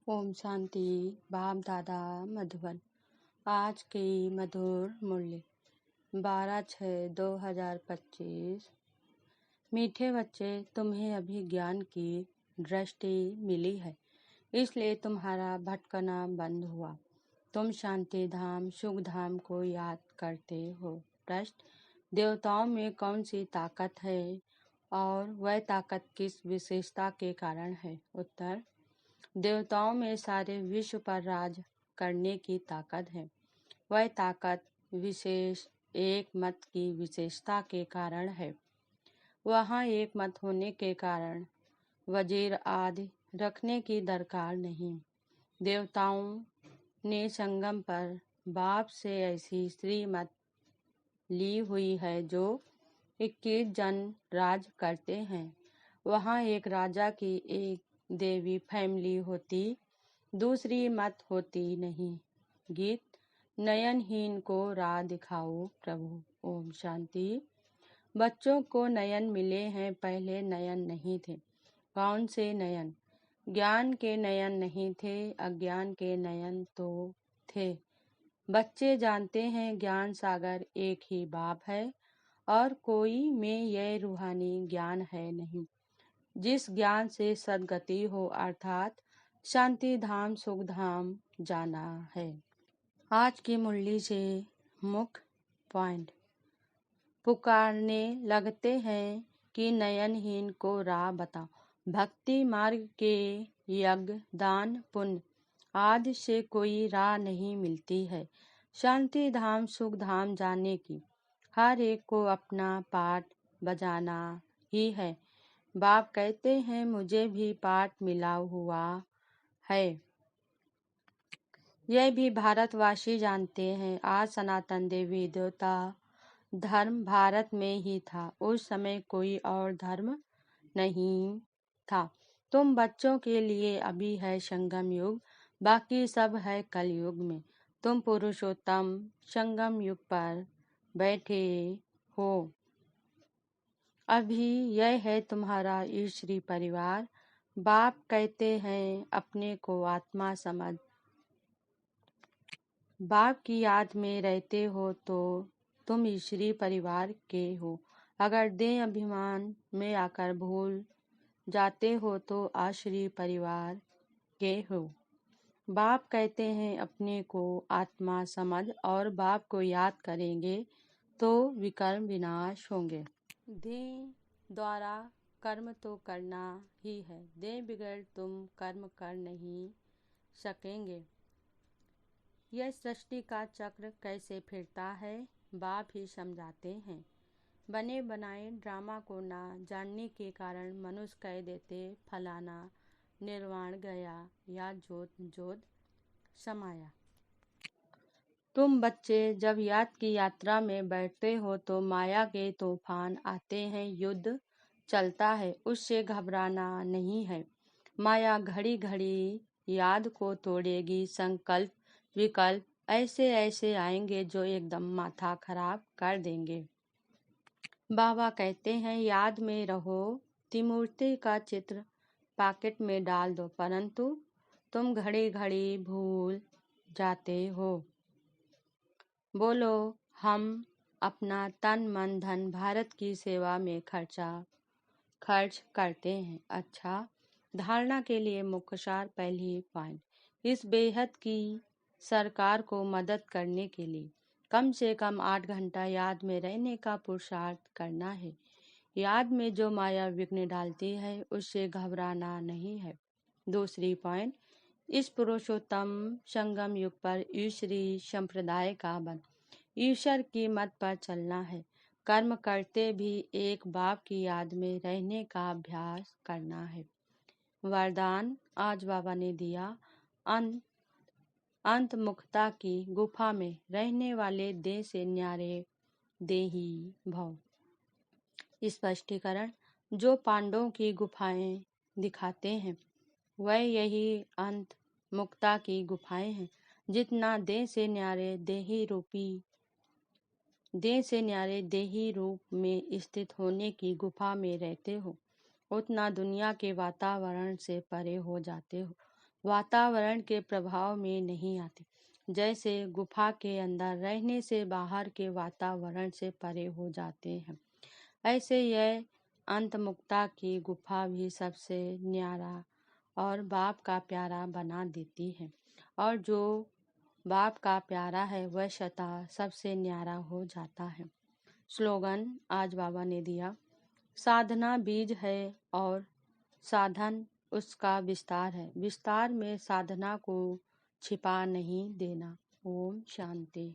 ओम शांति। बाप दादा मधुबन। आज की मधुर मुरली 12/6/2025। मीठे बच्चे, तुम्हें अभी ज्ञान की दृष्टि मिली है, इसलिए तुम्हारा भटकना बंद हुआ। तुम शांति धाम सुख धाम को याद करते हो। प्रश्न: देवताओं में कौन सी ताकत है और वह ताकत किस विशेषता के कारण है? उत्तर: देवताओं में सारे विश्व पर राज करने की ताकत है। वह ताकत विशेष एक मत की विशेषता के कारण है। वहाँ एक मत होने के कारण वजीर आदि रखने की दरकार नहीं। देवताओं ने संगम पर बाप से ऐसी श्रीमत ली हुई है जो 21 जन राज करते हैं। वहाँ एक राजा की एक देवी फैमिली होती, दूसरी मत होती नहीं। गीत: नयनहीन को राह दिखाओ प्रभु। ओम शांति। बच्चों को नयन मिले हैं, पहले नयन नहीं थे। कौन से नयन? ज्ञान के नयन नहीं थे, अज्ञान के नयन तो थे। बच्चे जानते हैं ज्ञान सागर एक ही बाप है और कोई में यह रूहानी ज्ञान है नहीं, जिस ज्ञान से सदगति हो अर्थात शांति धाम सुख धाम जाना है। आज की मुरली से मुख्य पॉइंट: पुकारने लगते हैं कि नयनहीन को राह बताओ। भक्ति मार्ग के यज्ञ दान पुण्य आदि से कोई राह नहीं मिलती है शांति धाम सुख धाम जाने की। हर एक को अपना पाठ बजाना ही है। बाप कहते हैं मुझे भी पाठ मिला हुआ है। यह भी भारतवासी जानते हैं। आज सनातन देवी देवता धर्म भारत में ही था, उस समय कोई और धर्म नहीं था। तुम बच्चों के लिए अभी है संगम युग, बाकी सब है कलयुग में। तुम पुरुषोत्तम संगम युग पर बैठे हो। अभी यह है तुम्हारा ईश्वरी परिवार। बाप कहते हैं अपने को आत्मा समझ। बाप की याद में रहते हो तो तुम ईश्वरी परिवार के हो। अगर देह अभिमान में आकर भूल जाते हो तो आश्री परिवार के हो। बाप कहते हैं अपने को आत्मा समझ और बाप को याद करेंगे तो विकर्म विनाश होंगे। देह द्वारा कर्म तो करना ही है, देह बिगड़ तुम कर्म कर नहीं सकेंगे। यह सृष्टि का चक्र कैसे फिरता है बाप ही समझाते हैं। बने बनाए ड्रामा को ना जानने के कारण मनुष्य कह देते फलाना निर्वाण गया या जोत जोत समाया। तुम बच्चे जब याद की यात्रा में बैठते हो तो माया के तूफान आते हैं, युद्ध चलता है, उससे घबराना नहीं है। माया घड़ी घड़ी याद को तोड़ेगी। संकल्प विकल्प ऐसे ऐसे आएंगे जो एकदम माथा खराब कर देंगे। बाबा कहते हैं याद में रहो। त्रिमूर्ति का चित्र पॉकेट में डाल दो, परंतु तुम घड़ी घड़ी भूल जाते हो। बोलो हम अपना तन मन धन भारत की सेवा में खर्च करते हैं। अच्छा, धारणा के लिए मुख्य सार पहली पॉइंट: इस बेहद की सरकार को मदद करने के लिए कम से कम 8 घंटा याद में रहने का पुरुषार्थ करना है। याद में जो माया विघ्न डालती है उससे घबराना नहीं है। दूसरी पॉइंट: इस पुरुषोत्तम संगम युग पर ईश्वरी संप्रदाय का बन ईश्वर की मत पर चलना है। कर्म करते भी एक बाप की याद में रहने का अभ्यास करना है। वरदान आज बाबा ने दिया। अंत मुक्ता की गुफा में रहने वाले देह से न्यारे देही भव। स्पष्टीकरण: जो पांडवों की गुफाएं दिखाते हैं वह यही अंत मुक्ता की गुफाएं हैं। जितना देह से न्यारे देही रूप में स्थित होने की गुफा में रहते हो, उतना दुनिया के वातावरण से परे हो जाते हो। वातावरण के प्रभाव में नहीं आते। जैसे गुफा के अंदर रहने से बाहर के वातावरण से परे हो जाते हैं, ऐसे यह अंतमुक्ता की गुफा भी सबसे न्यारा और बाप का प्यारा बना देती है, और जो बाप का प्यारा है वह स्वतः सबसे न्यारा हो जाता है। स्लोगन आज बाबा ने दिया, साधना बीज है और साधन उसका विस्तार है, विस्तार में साधना को छिपा नहीं देना। ओम शांति।